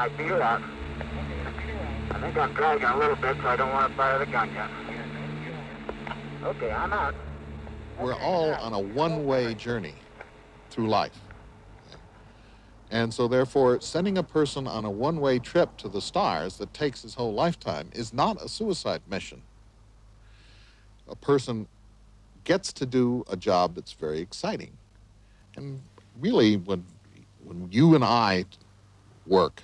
my feet are out. I think I'm dragging a little bit, so I don't want to fire the gun yet. Okay, I'm out. We're all on a one-way journey through life. And so therefore, sending a person on a one-way trip to the stars that takes his whole lifetime is not a suicide mission. A person gets to do a job that's very exciting. And really, when you and I work,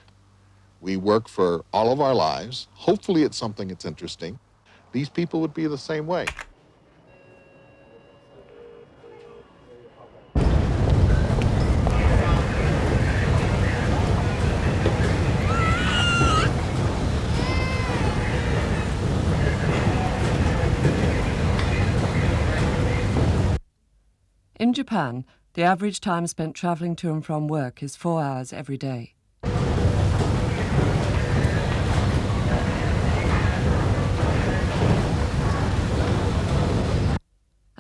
we work for all of our lives. Hopefully it's something that's interesting. These people would be the same way. In Japan, the average time spent travelling to and from work is 4 hours every day.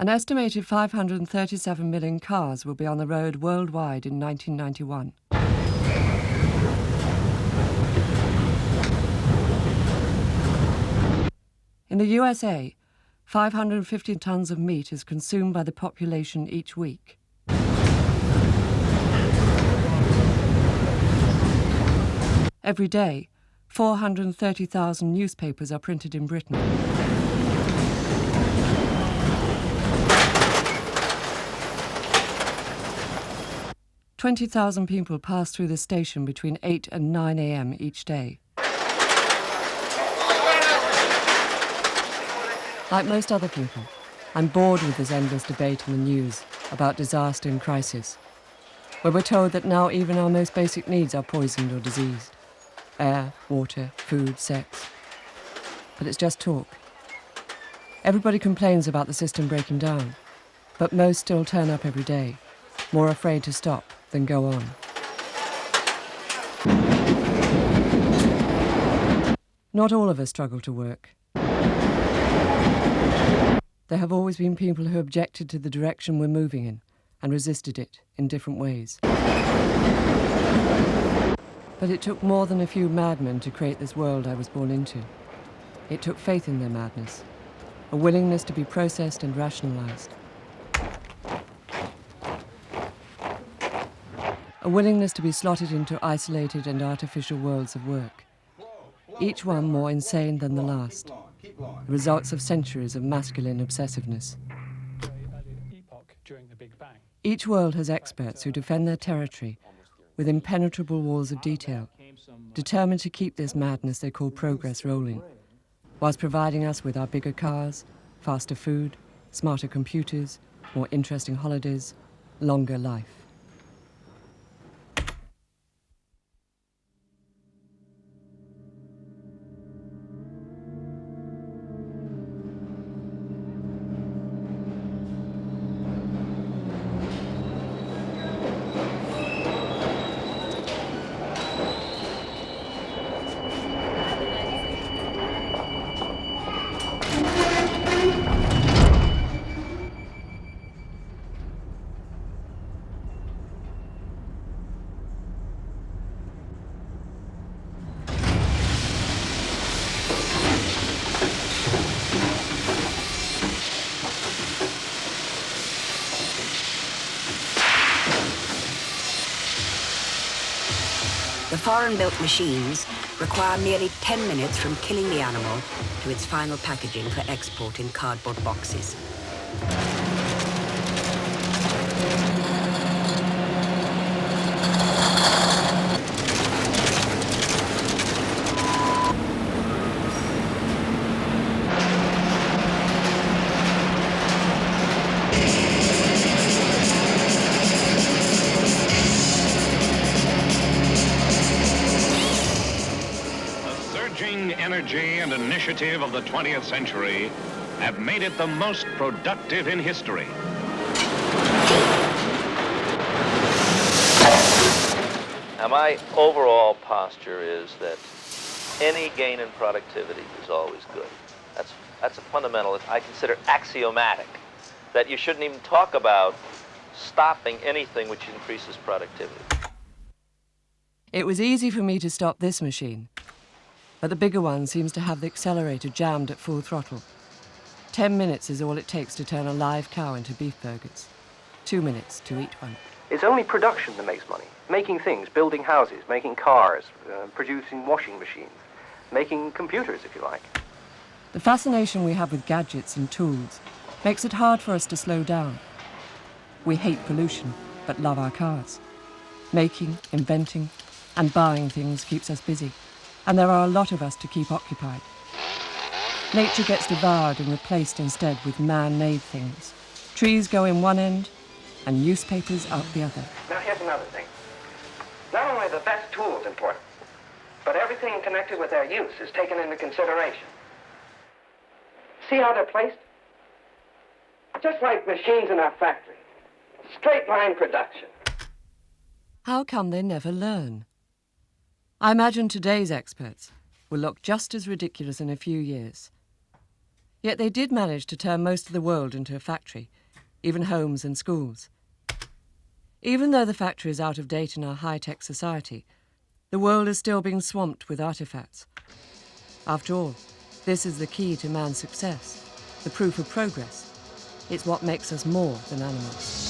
An estimated 537 million cars will be on the road worldwide in 1991. In the USA, 550 tons of meat is consumed by the population each week. Every day, 430,000 newspapers are printed in Britain. "20,000 people pass through the station between 8 and 9 a.m. each day. Like most other people, I'm bored with this endless debate in the news about disaster and crisis, where we're told that now even our most basic needs are poisoned or diseased. Air, water, food, sex. But it's just talk. Everybody complains about the system breaking down, but most still turn up every day, more afraid to stop than go on. Not all of us struggle to work. There have always been people who objected to the direction we're moving in and resisted it in different ways. But it took more than a few madmen to create this world I was born into. It took faith in their madness, a willingness to be processed and rationalized, a willingness to be slotted into isolated and artificial worlds of work, each one more insane than the last, the results of centuries of masculine obsessiveness. Each world has experts who defend their territory with impenetrable walls of detail, determined to keep this madness they call progress rolling, whilst providing us with our bigger cars, faster food, smarter computers, more interesting holidays, longer life. The foreign-built machines require merely 10 minutes from killing the animal to its final packaging for export in cardboard boxes. Energy and initiative of the 20th century have made it the most productive in history. Now, my overall posture is that any gain in productivity is always good. That's a fundamental, I consider axiomatic, that you shouldn't even talk about stopping anything which increases productivity. It was easy for me to stop this machine, but the bigger one seems to have the accelerator jammed at full throttle. 10 minutes is all it takes to turn a live cow into beef burgers. 2 minutes to eat one. It's only production that makes money. Making things, building houses, making cars, producing washing machines, making computers, if you like. The fascination we have with gadgets and tools makes it hard for us to slow down. We hate pollution, but love our cars. Making, inventing, and buying things keeps us busy, and there are a lot of us to keep occupied. Nature gets devoured and replaced instead with man-made things. Trees go in one end, and newspapers out the other. Now here's another thing. Not only the best tools important, but everything connected with their use is taken into consideration. See how they're placed? Just like machines in our factory. Straight line production. How come they never learn? I imagine today's experts will look just as ridiculous in a few years. Yet they did manage to turn most of the world into a factory, even homes and schools. Even though the factory is out of date in our high-tech society, the world is still being swamped with artifacts. After all, this is the key to man's success, the proof of progress. It's what makes us more than animals.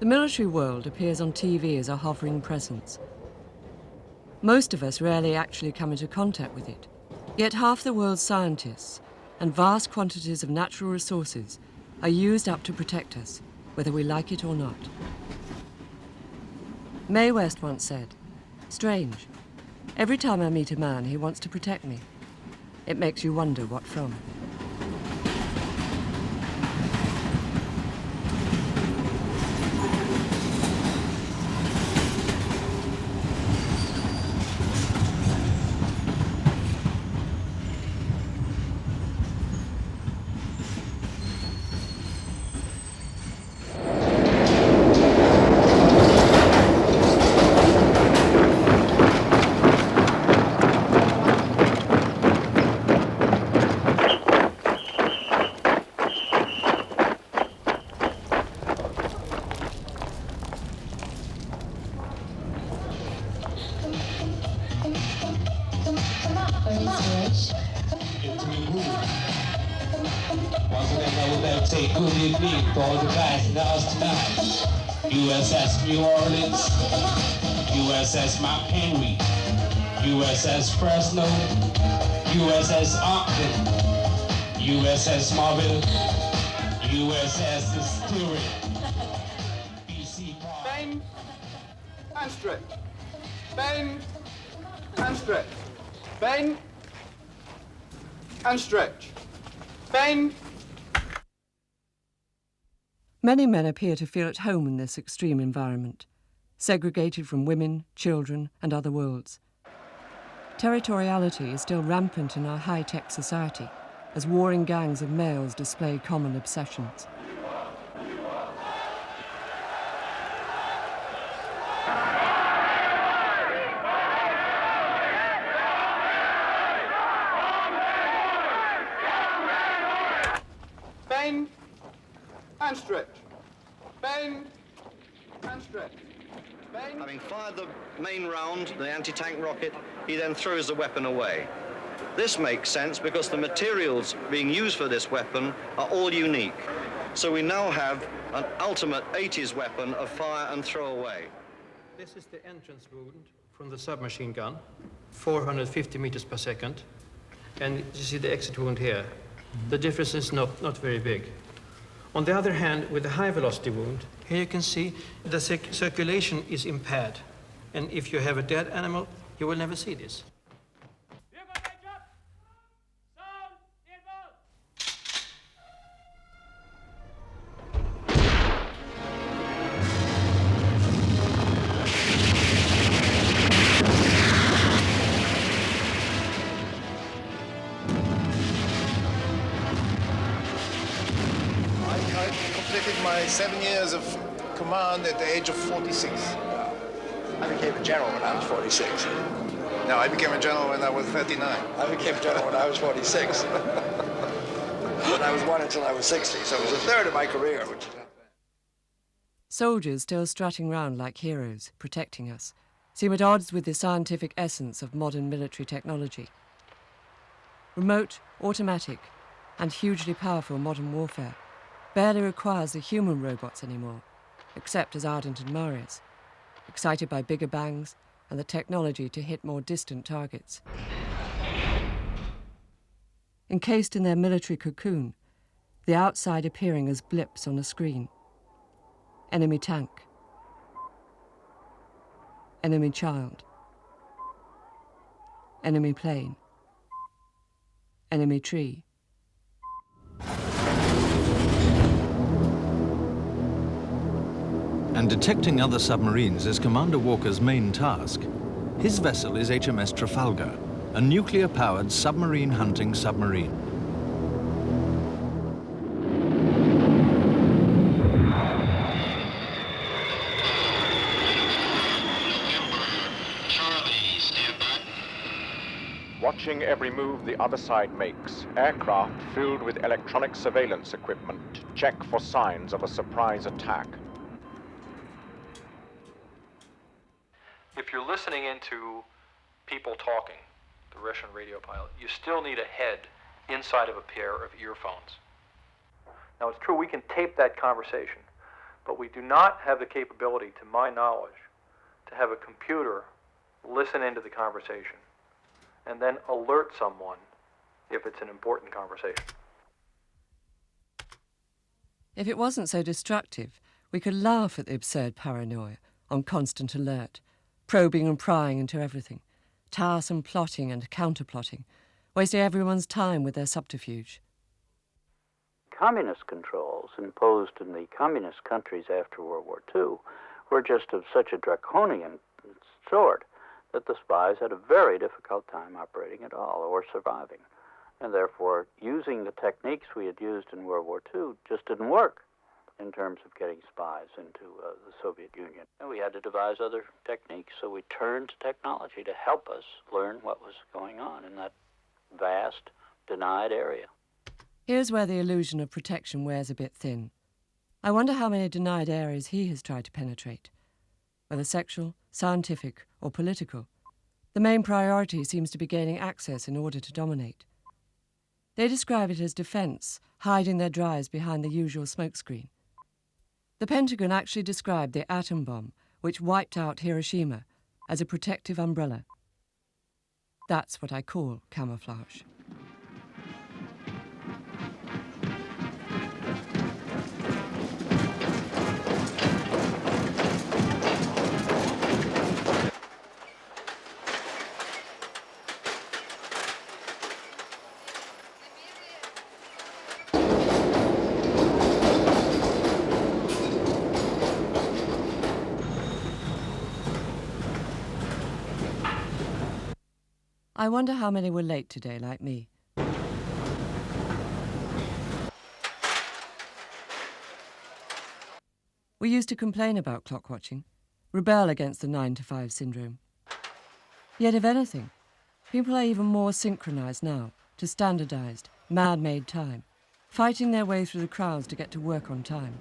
The military world appears on TV as a hovering presence. Most of us rarely actually come into contact with it, yet half the world's scientists and vast quantities of natural resources are used up to protect us, whether we like it or not. Mae West once said, "Strange. Every time I meet a man, he wants to protect me. It makes you wonder what from." USS New Orleans, USS Mount Henry, USS Fresno, USS Ogden, USS Marvin, USS Stewart, BC Park. Bend and stretch. Bend and stretch. Bend and stretch. Bend. Many men appear to feel at home in this extreme environment, segregated from women, children, and other worlds. Territoriality is still rampant in our high-tech society, as warring gangs of males display common obsessions. Bend Bend and stretch. Bend. Having fired the main round, the anti-tank rocket, he then throws the weapon away. This makes sense because the materials being used for this weapon are all unique. So we now have an ultimate 80s weapon of fire and throw away. This is the entrance wound from the submachine gun, 450 meters per second. And you see the exit wound here. The difference is not very big. On the other hand, with the high velocity wound, here you can see the circulation is impaired. And if you have a dead animal, you will never see this. My 7 years of command at the age of 46. I became a general when I was 46. No, I became a general when I was 39. I became a general when I was 46. And I was one until I was 60, so it was a third of my career, which is not bad. Soldiers still strutting round like heroes, protecting us, seem at odds with the scientific essence of modern military technology. Remote, automatic, and hugely powerful modern warfare barely requires the human robots anymore, except as Ardent and Marius, excited by bigger bangs and the technology to hit more distant targets. Encased in their military cocoon, the outside appearing as blips on a screen. Enemy tank. Enemy child. Enemy plane. Enemy tree. And detecting other submarines is Commander Walker's main task. His vessel is HMS Trafalgar, a nuclear-powered submarine hunting submarine. Charlie, stand by. Watching every move the other side makes, aircraft filled with electronic surveillance equipment check for signs of a surprise attack. If you're listening into people talking, the Russian radio pilot, you still need a head inside of a pair of earphones. Now, it's true we can tape that conversation, but we do not have the capability, to my knowledge, to have a computer listen into the conversation and then alert someone if it's an important conversation. If it wasn't so destructive, we could laugh at the absurd paranoia on constant alert, probing and prying into everything, tiresome plotting and counterplotting, wasting everyone's time with their subterfuge. Communist controls imposed in the communist countries after World War II were just of such a draconian sort that the spies had a very difficult time operating at all or surviving. And therefore, using the techniques we had used in World War II just didn't work in terms of getting spies into the Soviet Union. And we had to devise other techniques, so we turned to technology to help us learn what was going on in that vast, denied area. Here's where the illusion of protection wears a bit thin. I wonder how many denied areas he has tried to penetrate. Whether sexual, scientific, or political, the main priority seems to be gaining access in order to dominate. They describe it as defense, hiding their drives behind the usual smokescreen. The Pentagon actually described the atom bomb, which wiped out Hiroshima, as a protective umbrella. That's what I call camouflage. I wonder how many were late today, like me. We used to complain about clock watching, rebel against the 9-to-5 syndrome. Yet, if anything, people are even more synchronized now to standardized, man-made time, fighting their way through the crowds to get to work on time.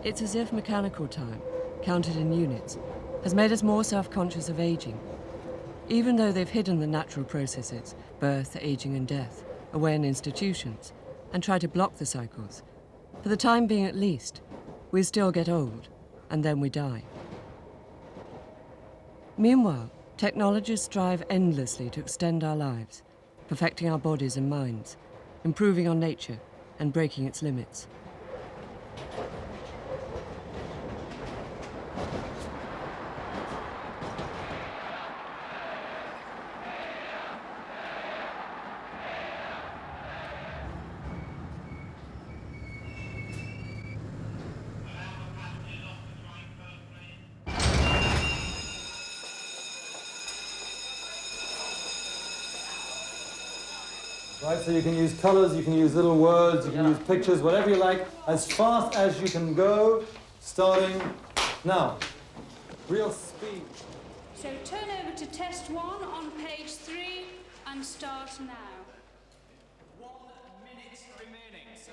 It's as if mechanical time, counted in units, has made us more self-conscious of aging. Even though they've hidden the natural processes, birth, aging and death, away in institutions, and try to block the cycles, for the time being at least, we still get old, and then we die. Meanwhile, technologies strive endlessly to extend our lives, perfecting our bodies and minds, improving on nature, and breaking its limits. Right, so you can use colors, you can use little words, you can use pictures, whatever you like, as fast as you can go, starting now. Real speed. So turn over to test 1 on page 3 and start now. 1 minute remaining, sir.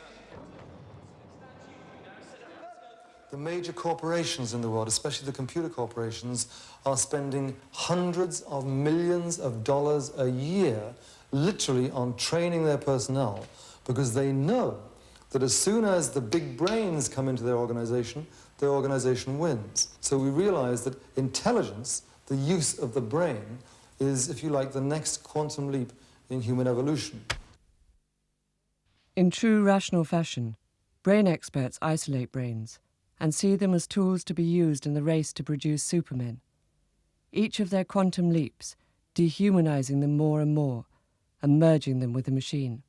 The major corporations in the world, especially the computer corporations, are spending hundreds of millions of dollars a year literally on training their personnel, because they know that as soon as the big brains come into their organization wins. So we realize that intelligence, the use of the brain, is, if you like, the next quantum leap in human evolution. In true rational fashion, brain experts isolate brains and see them as tools to be used in the race to produce supermen. Each of their quantum leaps, dehumanizing them more and more, and merging them with the machine.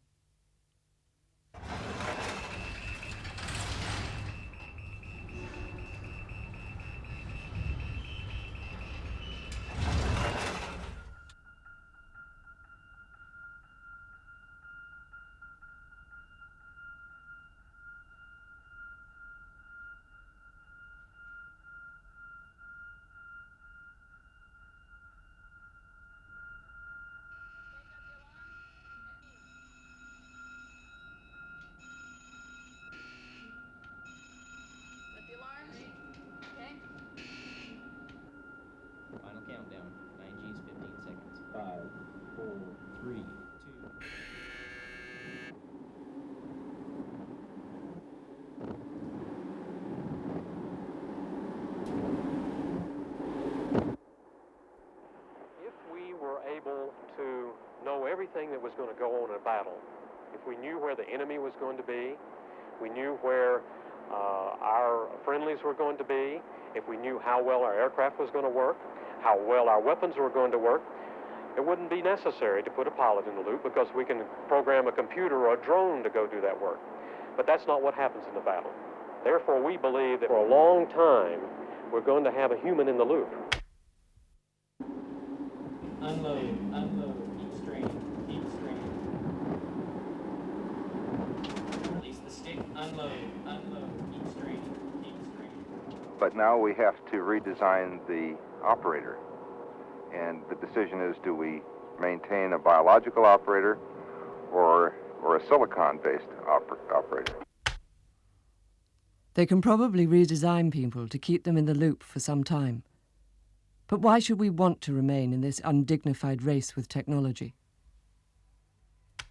Final countdown. 9 Gs, 15 seconds. 5, 4, 3, 2. If we were able to know everything that was going to go on in a battle, if we knew where the enemy was going to be, we knew where our friendlies were going to be, if we knew how well our aircraft was going to work, how well our weapons were going to work, it wouldn't be necessary to put a pilot in the loop, because we can program a computer or a drone to go do that work. But that's not what happens in the battle. Therefore, we believe that for a long time, we're going to have a human in the loop. Unload, unload, keep strain, keep strain. Release the stick, unload, unload, keep strain, keep strain. But now we have to redesign the operator. And the decision is, do we maintain a biological operator or a silicon-based operator? They can probably redesign people to keep them in the loop for some time. But why should we want to remain in this undignified race with technology?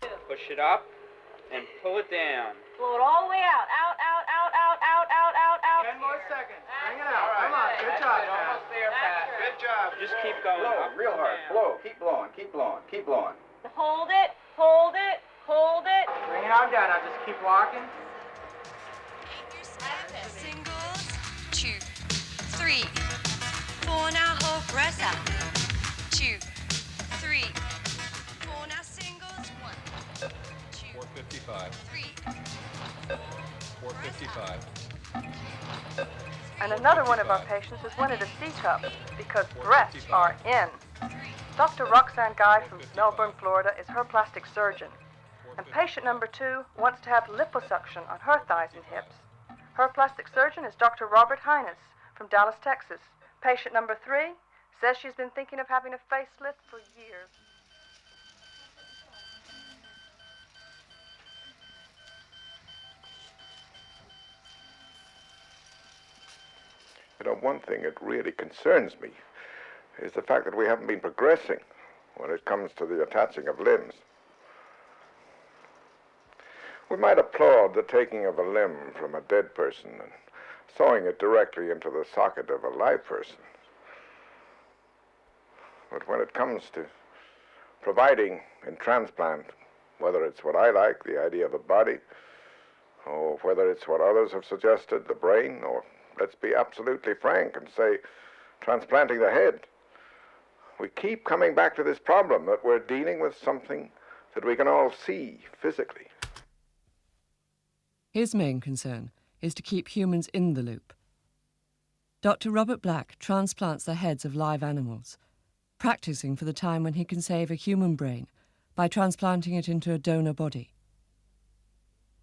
Push it up and pull it down. Blow it all the way out. Out, out, out, out, out, out, out, out. 10 more seconds. Bring it out. Come on. Good job, Pat. Almost there, Pat. Good job. Just keep going. Blow up real and hard. down. Blow. Keep blowing. Keep blowing. Keep blowing. Hold it, hold it, hold it. Bring it on down. Now just keep walking. Singles, 2, 3, 4 now whole press up. 2, 3, 4 now singles, 1, 2, 455. 3. 455. And another one of our patients has wanted a C-cup because breasts are in. Dr. Roxanne Guy from Melbourne, Florida is her plastic surgeon. And patient number 2 wants to have liposuction on her thighs and hips. Her plastic surgeon is Dr. Robert Hines from Dallas, Texas. Patient number 3 says she's been thinking of having a facelift for years. You know, one thing that really concerns me is the fact that we haven't been progressing when it comes to the attaching of limbs. We might applaud the taking of a limb from a dead person and sewing it directly into the socket of a live person. But when it comes to providing in transplant, whether it's what I like, the idea of a body, or whether it's what others have suggested, the brain, or let's be absolutely frank and say transplanting the head, we keep coming back to this problem that we're dealing with something that we can all see physically. His main concern is to keep humans in the loop. Dr. Robert Black transplants the heads of live animals, practicing for the time when he can save a human brain by transplanting it into a donor body.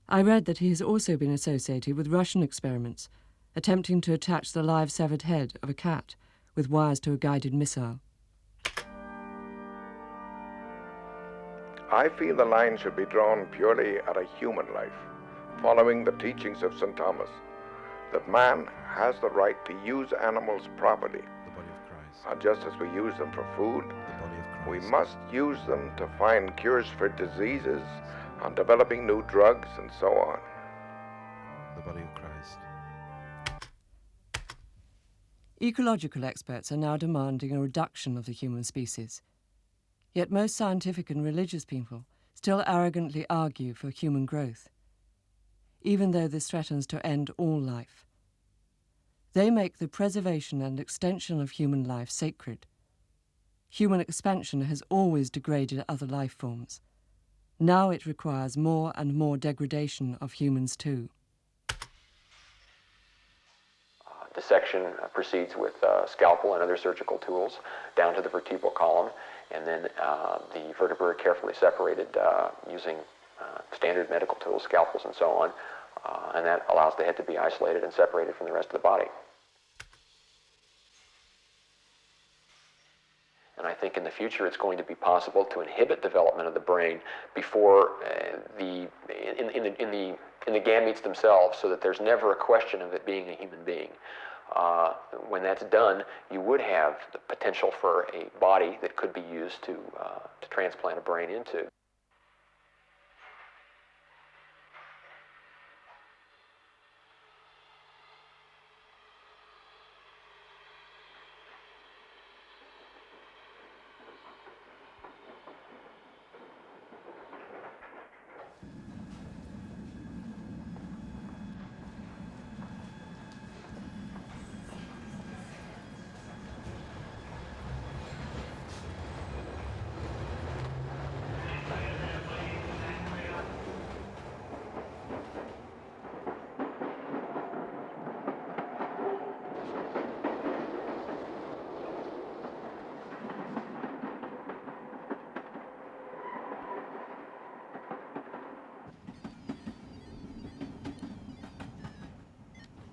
I read that he has also been associated with Russian experiments, attempting to attach the live severed head of a cat with wires to a guided missile. I feel the line should be drawn purely at a human life, following the teachings of St. Thomas, that man has the right to use animals properly. And just as we use them for food, we must use them to find cures for diseases and developing new drugs and so on. The body of Christ. Ecological experts are now demanding a reduction of the human species. Yet most scientific and religious people still arrogantly argue for human growth, even though this threatens to end all life. They make the preservation and extension of human life sacred. Human expansion has always degraded other life forms. Now it requires more and more degradation of humans too. Dissection proceeds with scalpel and other surgical tools down to the vertebral column, and then the vertebrae are carefully separated using standard medical tools, scalpels and so on, and that allows the head to be isolated and separated from the rest of the body. And I think in the future it's going to be possible to inhibit development of the brain before in the gametes themselves, so that there's never a question of it being a human being. When that's done, you would have the potential for a body that could be used to transplant a brain into.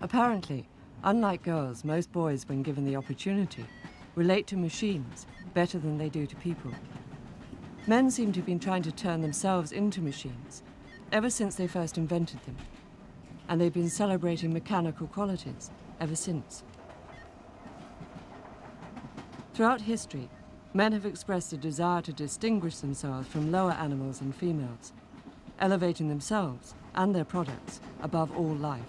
Apparently, unlike girls, most boys, when given the opportunity, relate to machines better than they do to people. Men seem to have been trying to turn themselves into machines ever since they first invented them, and they've been celebrating mechanical qualities ever since. Throughout history, men have expressed a desire to distinguish themselves from lower animals and females, elevating themselves and their products above all life.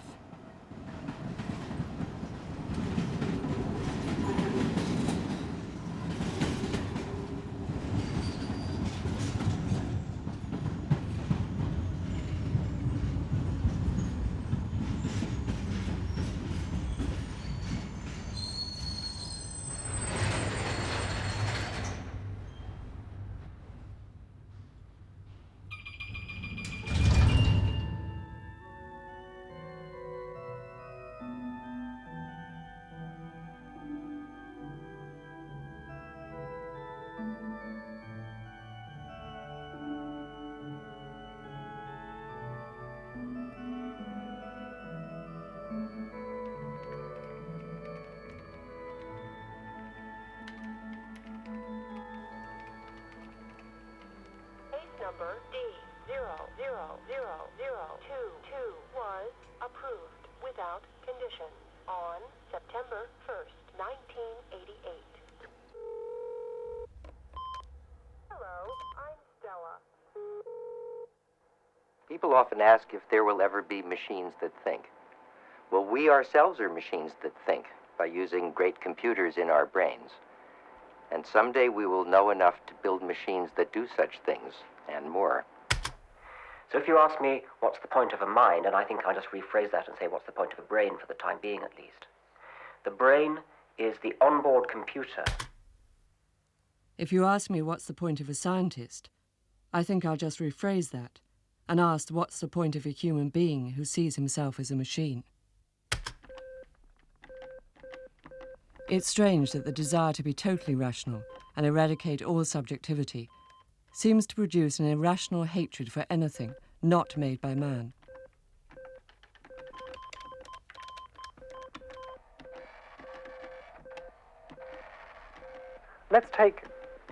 Number D000022 was approved without conditions on September People often ask if there will ever be machines that think. Well, we ourselves are machines that think by using great computers in our brains. And someday we will know enough to build machines that do such things and more. So if you ask me, what's the point of a mind, and I think I'll just rephrase that and say, what's the point of a brain for the time being at least? The brain is the onboard computer. If you ask me what's the point of a scientist, I think I'll just rephrase that and ask what's the point of a human being who sees himself as a machine. It's strange that the desire to be totally rational and eradicate all subjectivity seems to produce an irrational hatred for anything not made by man. Let's take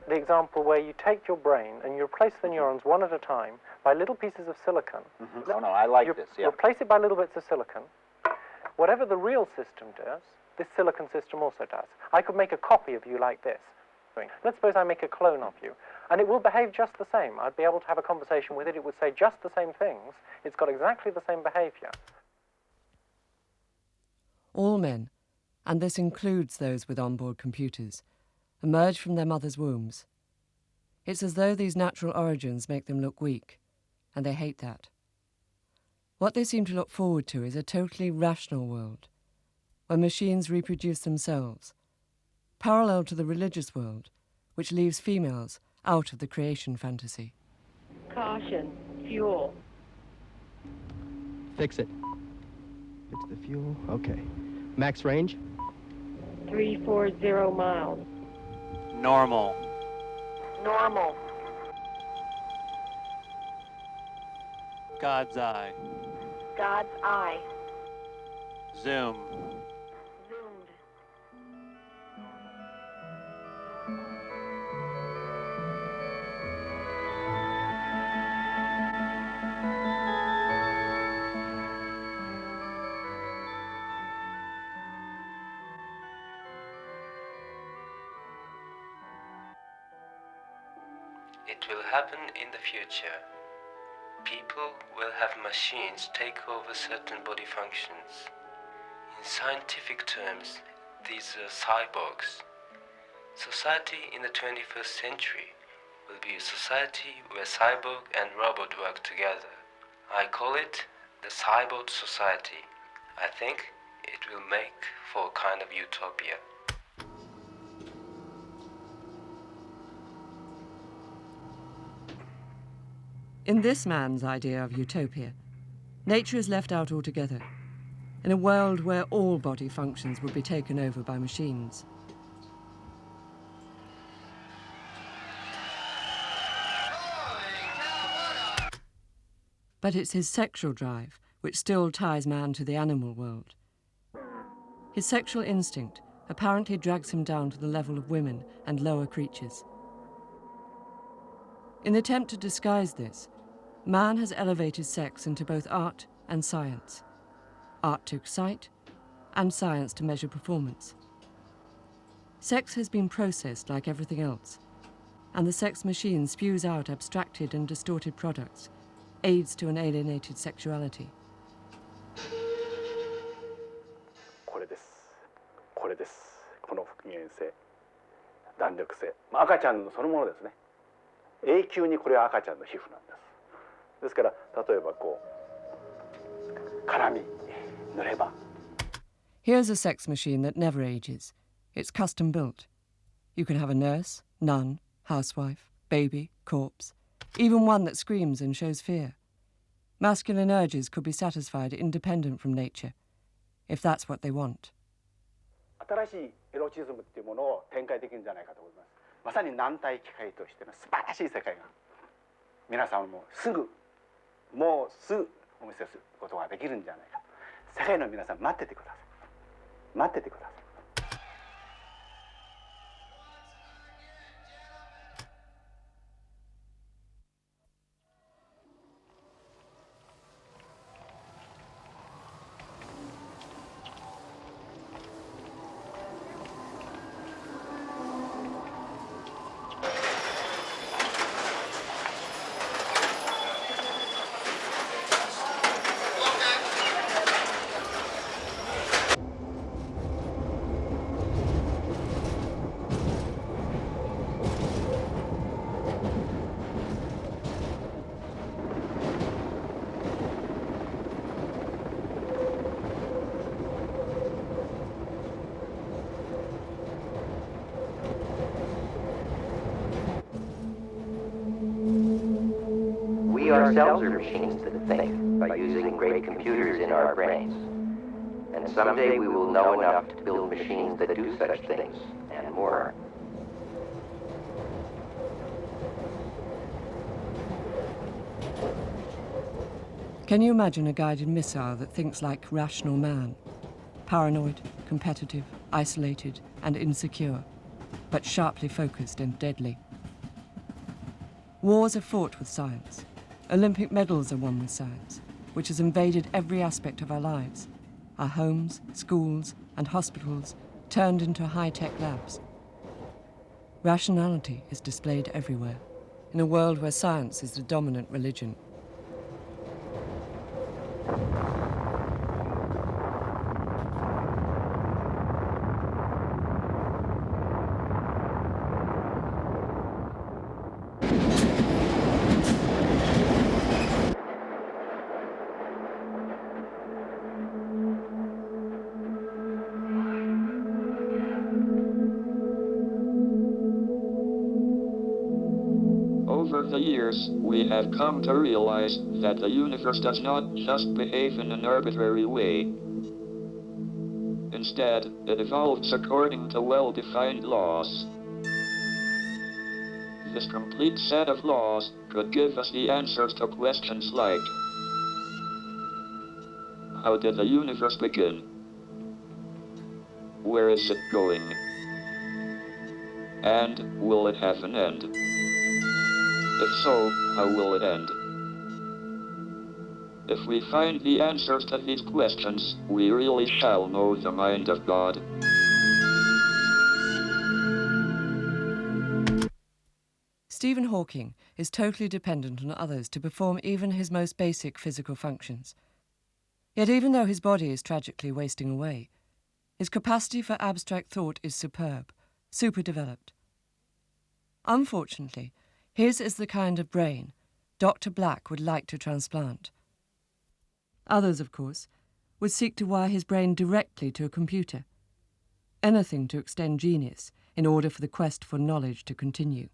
the example where you take your brain and you replace the neurons one at a time by little pieces of silicon. Oh, no, I like this, yeah. Replace it by little bits of silicon. Whatever the real system does, this silicon system also does. I could make a copy of you like this. Let's suppose I make a clone of you, and it will behave just the same. I'd be able to have a conversation with it. It would say just the same things. It's got exactly the same behavior. All men, and this includes those with onboard computers, emerge from their mother's wombs. It's as though these natural origins make them look weak, and they hate that. What they seem to look forward to is a totally rational world, where machines reproduce themselves, parallel to the religious world, which leaves females out of the creation fantasy. Caution, fuel. Fix it. Fix the fuel. Okay. Max range? 340 miles. Normal. Normal. God's eye. God's eye. Zoom. Zoomed. It will happen in the future. People will have machines take over certain body functions. In scientific terms, these are cyborgs. Society in the 21st century will be a society where cyborg and robot work together. I call it the cyborg society. I think it will make for a kind of utopia. In this man's idea of utopia, nature is left out altogether, in a world where all body functions would be taken over by machines. But it's his sexual drive which still ties man to the animal world. His sexual instinct apparently drags him down to the level of women and lower creatures. In the attempt to disguise this, man has elevated sex into both art and science. Art to excite, and science to measure performance. Sex has been processed like everything else, and the sex machine spews out abstracted and distorted products, aids to an alienated sexuality. これです。これです。この復元性、弾力性、赤ちゃんのそのものですね。永久にこれは赤ちゃんの皮膚なんです。ですから例えばこう辛み塗れば。 Here's a sex machine that never ages. It's custom built. You can have a nurse, nun, housewife, baby, corpse, even one that screams and shows fear. Masculine urges could be satisfied independent from nature, if that's what they want. 新しいエロチズムっていうものを展開できるんじゃないかと思います。まさに軟体機械としての素晴らしい世界が皆さんももうすぐお見せすることができるんじゃないかと。世界の皆さん待っててください。待っててください。 「ourselves are machines that think by using great computers in our brains. And someday we will know enough to build machines that do such things, and more. Can you imagine a guided missile that thinks like rational man? Paranoid, competitive, isolated, and insecure, but sharply focused and deadly. Wars are fought with science. Olympic medals are won with science, which has invaded every aspect of our lives. Our homes, schools, and hospitals turned into high-tech labs. Rationality is displayed everywhere, in a world where science is the dominant religion. Over the years, we have come to realize that the universe does not just behave in an arbitrary way. Instead, it evolves according to well-defined laws. This complete set of laws could give us the answers to questions like, how did the universe begin? Where is it going? And will it have an end? If so, how will it end? If we find the answers to these questions, we really shall know the mind of God. Stephen Hawking is totally dependent on others to perform even his most basic physical functions. Yet even though his body is tragically wasting away, his capacity for abstract thought is superb, super-developed. Unfortunately, his is the kind of brain Dr. Black would like to transplant. Others, of course, would seek to wire his brain directly to a computer. Anything to extend genius in order for the quest for knowledge to continue.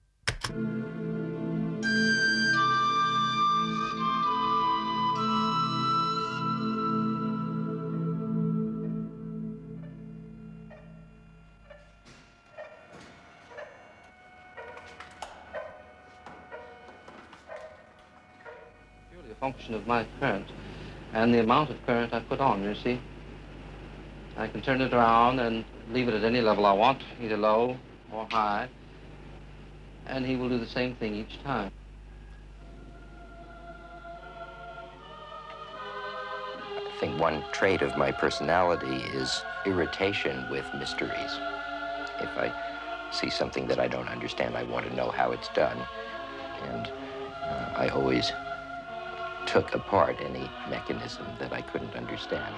Purely a function of my current and the amount of current I put on, you see. I can turn it around and leave it at any level I want, either low or high, and he will do the same thing each time. I think one trait of my personality is irritation with mysteries. If I see something that I don't understand, I want to know how it's done. And I always took apart any mechanism that I couldn't understand.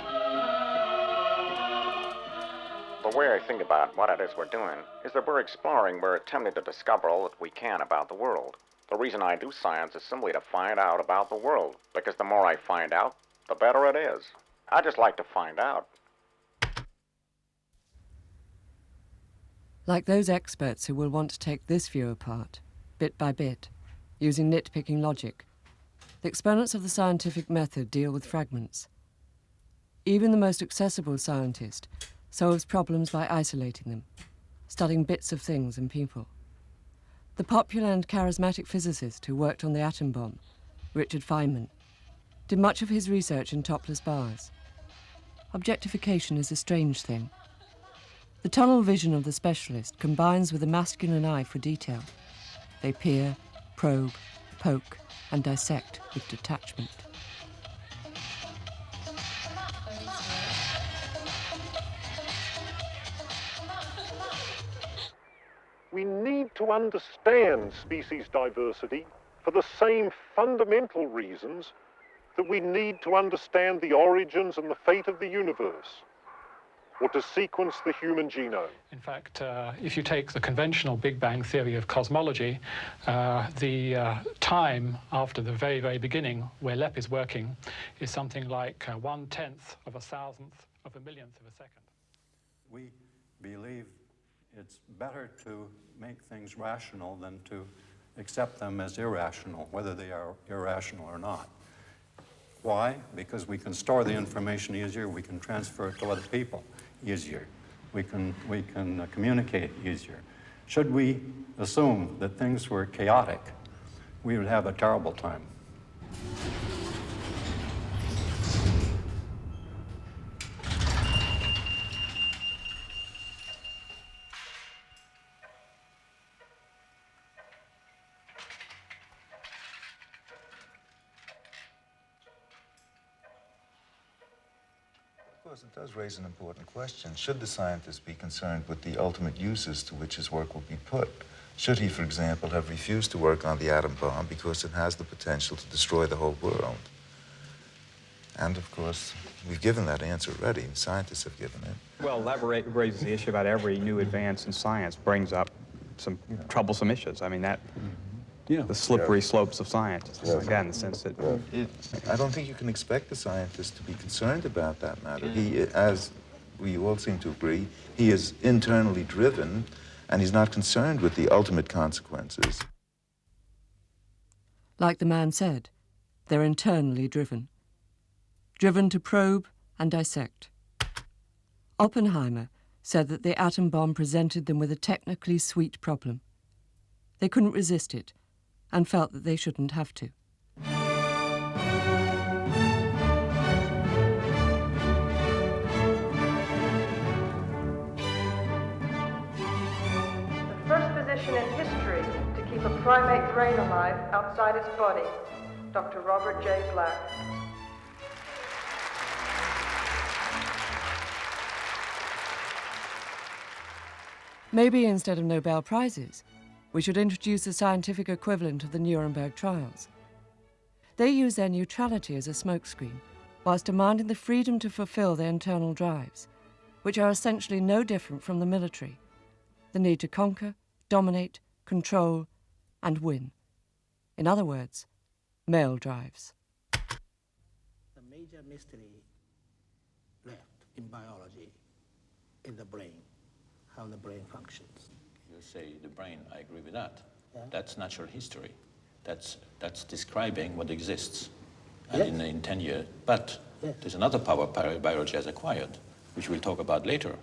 The way I think about what it is we're doing is that we're exploring, we're attempting to discover all that we can about the world. The reason I do science is simply to find out about the world, because the more I find out, the better it is. I just like to find out. Like those experts who will want to take this view apart, bit by bit, using nitpicking logic, the exponents of the scientific method deal with fragments. Even the most accessible scientist solves problems by isolating them, studying bits of things and people. The popular and charismatic physicist who worked on the atom bomb, Richard Feynman, did much of his research in topless bars. Objectification is a strange thing. The tunnel vision of the specialist combines with a masculine eye for detail. They peer, probe, poke, and dissect with detachment. We need to understand species diversity for the same fundamental reasons that we need to understand the origins and the fate of the universe, or to sequence the human genome. In fact, if you take the conventional Big Bang theory of cosmology, the time after the very, very beginning where LEP is working is something like 1/10 of a thousandth of a millionth of a second. We believe it's better to make things rational than to accept them as irrational, whether they are irrational or not. Why? Because we can store the information easier, we can transfer it to other people easier, we can communicate easier. Should we assume that things were chaotic, we would have a terrible time. Of course, it does raise an important question. Should the scientist be concerned with the ultimate uses to which his work will be put? Should he, for example, have refused to work on the atom bomb because it has the potential to destroy the whole world? And, of course, we've given that answer already. Scientists have given it. Well, that raises the issue about every new advance in science brings up some troublesome issues. I mean, that... the slippery slopes of science, again, in the sense that... I don't think you can expect the scientist to be concerned about that matter. He, as we all seem to agree, he is internally driven, and he's not concerned with the ultimate consequences. Like the man said, they're internally driven. Driven to probe and dissect. Oppenheimer said that the atom bomb presented them with a technically sweet problem. They couldn't resist it, and felt that they shouldn't have to. The first physician in history to keep a primate brain alive outside its body, Dr. Robert J. Black. Maybe instead of Nobel Prizes, we should introduce a scientific equivalent of the Nuremberg trials. They use their neutrality as a smokescreen, whilst demanding the freedom to fulfill their internal drives, which are essentially no different from the military: the need to conquer, dominate, control, and win. In other words, male drives. The major mystery left in biology is the brain, how the brain functions. You say the brain, I agree with that. Yeah. That's natural history. That's describing what exists. And in 10 years. But there's another power biology has acquired, which we'll talk about later,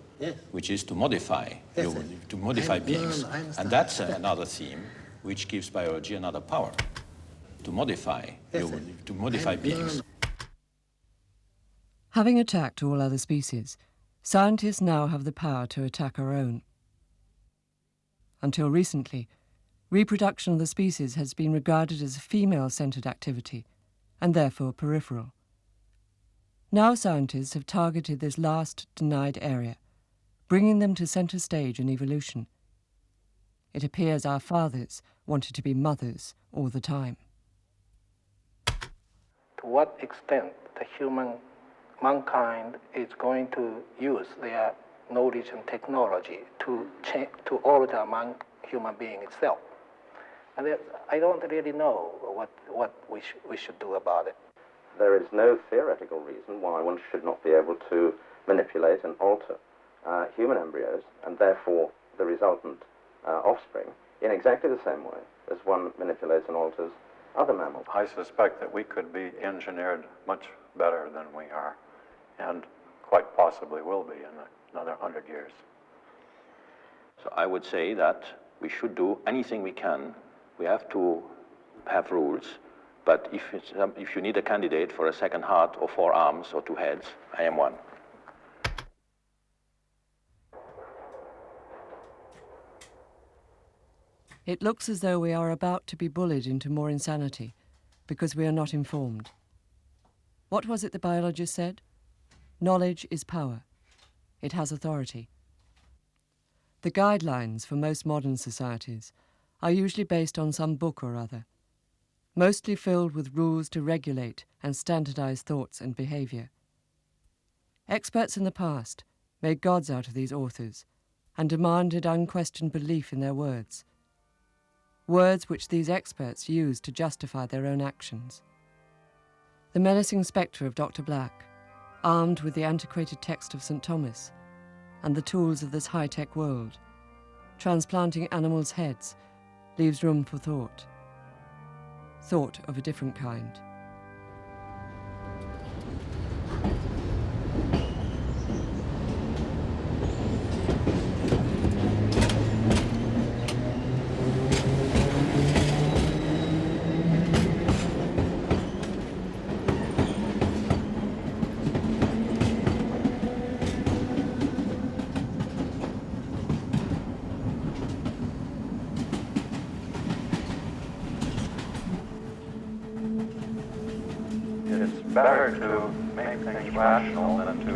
which is to modify, to modify beings. And that's another theme which gives biology another power, to modify, to modify beings. Having attacked all other species, scientists now have the power to attack our own. Until recently, reproduction of the species has been regarded as a female-centered activity, and therefore peripheral. Now scientists have targeted this last denied area, bringing them to center stage in evolution. It appears our fathers wanted to be mothers all the time. To what extent the mankind is going to use their knowledge and technology to alter human being itself. And I don't really know what we should do about it. There is no theoretical reason why one should not be able to manipulate and alter human embryos, and therefore the resultant offspring, in exactly the same way as one manipulates and alters other mammals. I suspect that we could be engineered much better than we are, and quite possibly will be in another 100 years. So I would say that we should do anything we can. We have to have rules, but if you need a candidate for a second heart or 4 arms or 2 heads, I am one. It looks as though we are about to be bullied into more insanity because we are not informed. What was it the biologist said? Knowledge is power. It has authority. The guidelines for most modern societies are usually based on some book or other, mostly filled with rules to regulate and standardize thoughts and behavior. Experts in the past made gods out of these authors and demanded unquestioned belief in their words which these experts used to justify their own actions. The menacing spectre of Dr. Black, armed with the antiquated text of St. Thomas and the tools of this high-tech world, transplanting animals' heads, leaves room for thought. Thought of a different kind. Better to make things rational than to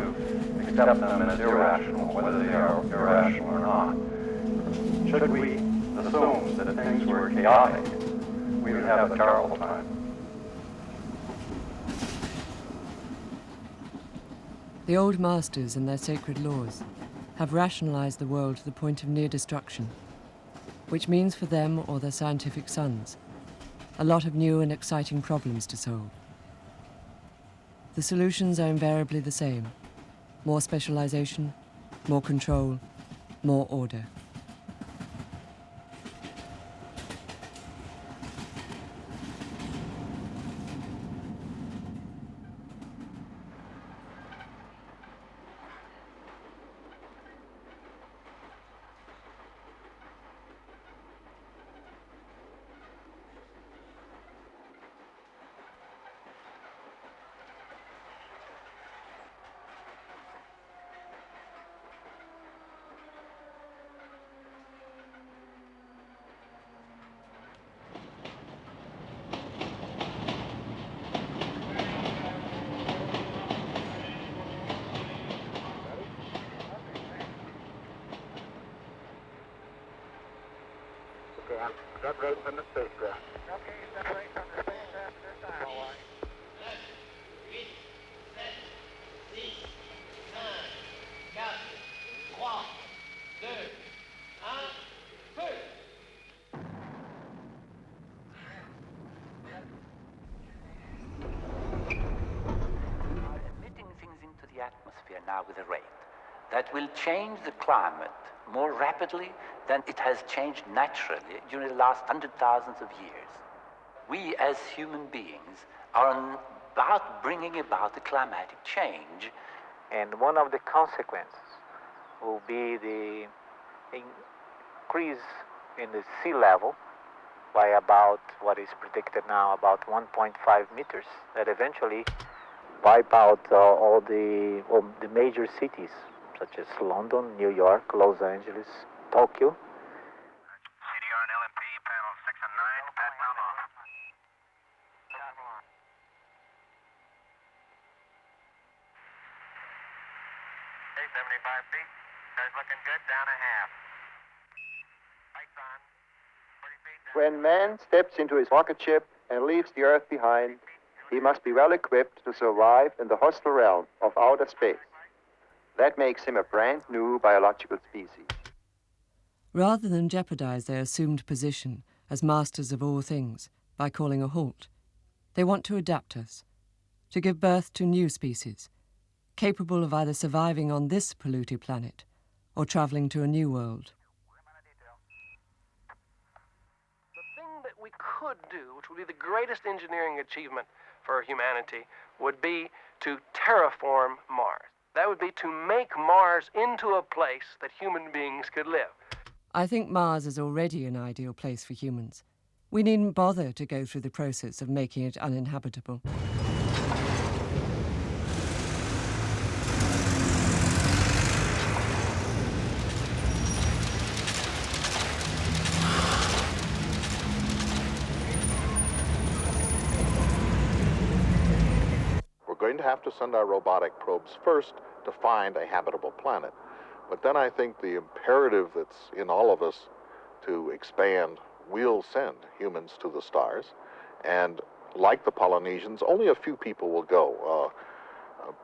accept them as irrational, whether they are irrational or not. Should we assume that things were chaotic, we would have a terrible time. The old masters and their sacred laws have rationalized the world to the point of near destruction, which means for them or their scientific sons a lot of new and exciting problems to solve. The solutions are invariably the same: more specialization, more control, more order. Separate from the spacecraft. Okay, separate from the spacecraft this time. Emitting things into the atmosphere now with a rate that will change the climate more rapidly than it has changed naturally during the last 100,000 of years. We as human beings are about bringing about the climatic change. And one of the consequences will be the increase in the sea level by about what is predicted now, about 1.5 meters, that eventually wipe out all the major cities, such as London, New York, Los Angeles, Tokyo. CDR and LMP, panel 6 and 9, pad mount off. 75 feet. That's looking good, down a half. Lights on. 40 feet down. When man steps into his rocket ship and leaves the Earth behind, he must be well equipped to survive in the hostile realm of outer space. That makes him a brand new biological species. Rather than jeopardize their assumed position as masters of all things by calling a halt, they want to adapt us, to give birth to new species, capable of either surviving on this polluted planet or traveling to a new world. The thing that we could do, which would be the greatest engineering achievement for humanity, would be to terraform Mars. That would be to make Mars into a place that human beings could live. I think Mars is already an ideal place for humans. We needn't bother to go through the process of making it uninhabitable. We're going to have to send our robotic probes first to find a habitable planet. But then I think the imperative that's in all of us to expand will send humans to the stars. And like the Polynesians, only a few people will go.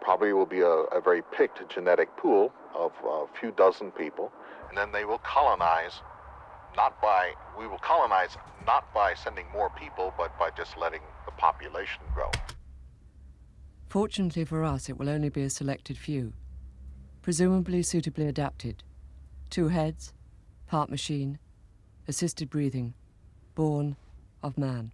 Probably will be a very picked genetic pool of a few dozen people. And then they will colonize, we will colonize not by sending more people, but by just letting the population grow. Fortunately for us, it will only be a selected few, presumably suitably adapted. 2 heads, part machine, assisted breathing, born of man.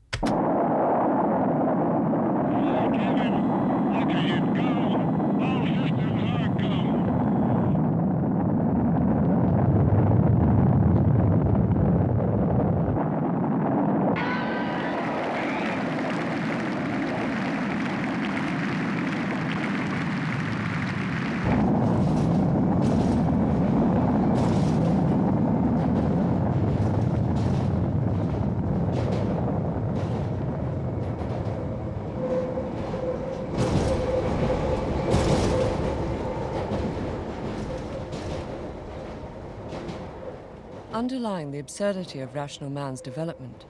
Underlying the absurdity of rational man's development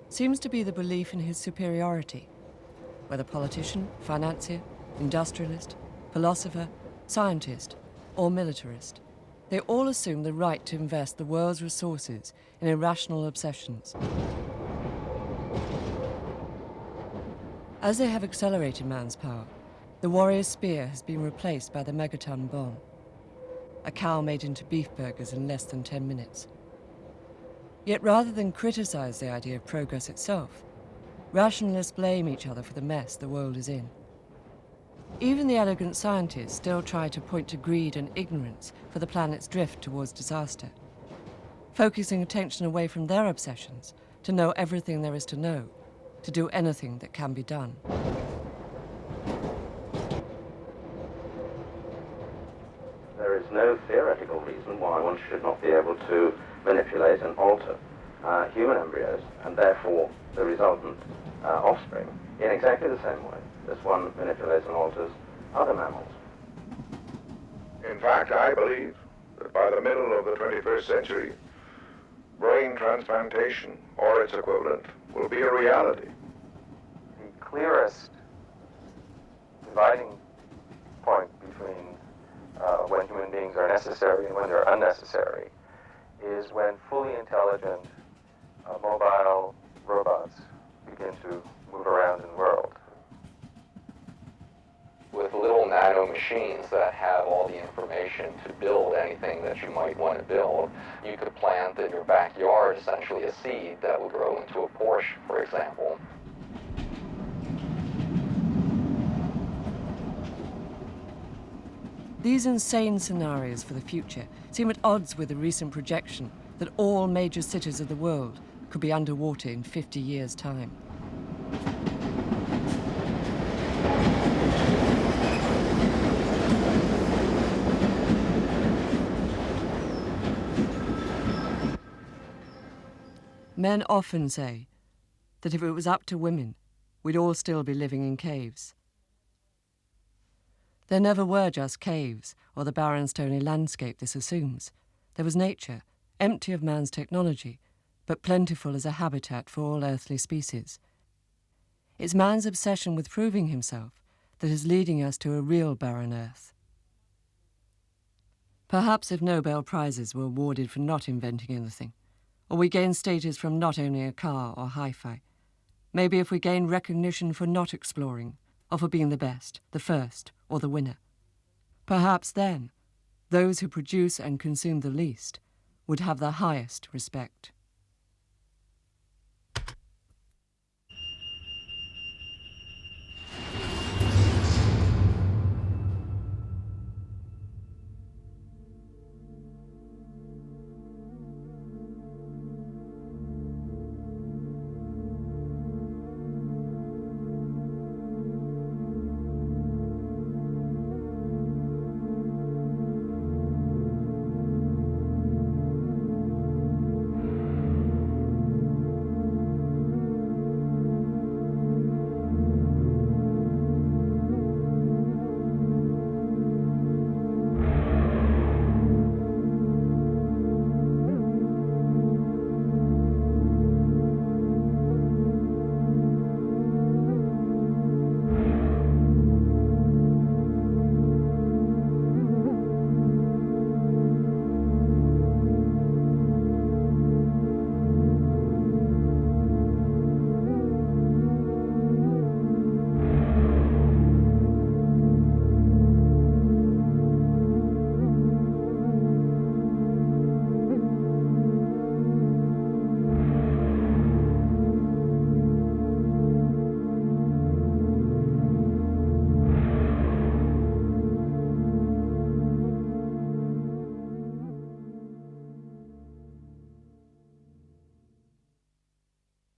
seems to be the belief in his superiority. Whether politician, financier, industrialist, philosopher, scientist, or militarist, they all assume the right to invest the world's resources in irrational obsessions. As they have accelerated man's power, the warrior's spear has been replaced by the megaton bomb, a cow made into beef burgers in less than 10 minutes. Yet rather than criticize the idea of progress itself, rationalists blame each other for the mess the world is in. Even the elegant scientists still try to point to greed and ignorance for the planet's drift towards disaster, focusing attention away from their obsessions to know everything there is to know, to do anything that can be done. There is no theoretical reason why one should not be able to manipulate and alter human embryos and therefore the resultant offspring in exactly the same way as one manipulates and alters other mammals. In fact, I believe that by the middle of the 21st century, brain transplantation or its equivalent will be a reality. The clearest dividing point between when human beings are necessary and when they're unnecessary is when fully intelligent mobile robots begin to move around in the world. With little nano machines that have all the information to build anything that you might want to build, you could plant in your backyard essentially a seed that would grow into a Porsche, for example. These insane scenarios for the future seem at odds with the recent projection that all major cities of the world could be underwater in 50 years' time. Men often say that if it was up to women, we'd all still be living in caves. There never were just caves or the barren stony landscape this assumes. There was nature, empty of man's technology, but plentiful as a habitat for all earthly species. It's man's obsession with proving himself that is leading us to a real barren earth. Perhaps if Nobel Prizes were awarded for not inventing anything, or we gain status from not owning a car or hi-fi, maybe if we gain recognition for not exploring, or for being the best, the first, or the winner, perhaps then, those who produce and consume the least would have the highest respect.